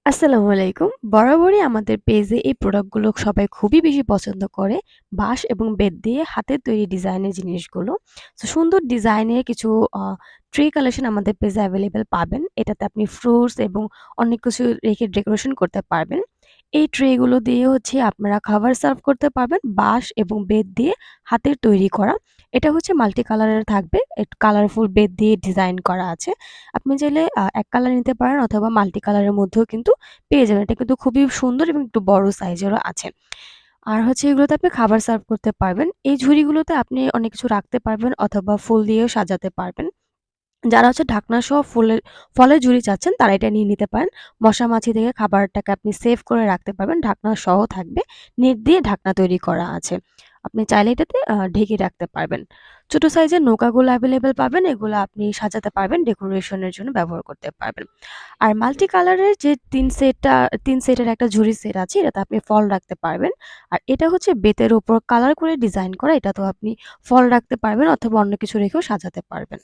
আসসালামু আলাইকুম। বরাবরই আমাদের পেজে এই প্রোডাক্টগুলো সবাই খুবই বেশি পছন্দ করে। বাঁশ এবং বেত দিয়ে হাতের তৈরি ডিজাইনের জিনিসগুলো। সো সুন্দর ডিজাইনের কিছু আ ট্রে কালেকশন আমাদের পেজে এভেইলেবল পাবেন। এটাতে আপনি ফ্রুটস এবং অনেক কিছু রেখে ডেকোরেশন করতে পারবেন। এই ট্রেগুলো দিয়ে হচ্ছে আপনারা খাবার সার্ভ করতে পারবেন বাঁশ এবং বেত দিয়ে হাতের তৈরি করা। এটা হচ্ছে মাল্টি কালারের থাকবে। একটু কালারফুল বেত দিয়ে ডিজাইন করা আছে। আপনি চাইলে এক কালার নিতে পারেন অথবা মাল্টি কালারের মধ্যেও কিন্তু পেয়ে যাবেন। এটা কিন্তু খুবই সুন্দর এবং একটু বড় সাইজেরও আছে। আর হচ্ছে এগুলোতে আপনি খাবার সার্ভ করতে পারবেন। এই ঝুড়িগুলোতে আপনি অনেক কিছু রাখতে পারবেন অথবা ফুল দিয়েও সাজাতে পারবেন। যারা হচ্ছে ঢাকনা সহ ফলের ঝুড়ি চাচ্ছেন তারা এটা নিয়ে নিতে পারেন। মশা মাছি থেকে খাবারটাকে আপনি সেভ করে রাখতে পারবেন। ঢাকনা সহ থাকবে। নেট দিয়ে ঢাকনা তৈরি করা আছে। আপনি চাইলে এটাতে ঢেকে রাখতে পারবেন। ছোট সাইজের নৌকাগুলো এভেইলেবল পাবেন। এগুলো আপনি সাজাতে পারবেন, ডেকোরেশনের জন্য ব্যবহার করতে পারবেন। আর মাল্টি কালারের যে ৩ সেটের একটা ঝুড়ি সেট আছে, এটাতে আপনি ফল রাখতে পারবেন। আর এটা হচ্ছে বেতের উপর কালার করে ডিজাইন করা। এটাতেও আপনি ফল রাখতে পারবেন অথবা অন্য কিছু রেখেও সাজাতে পারবেন।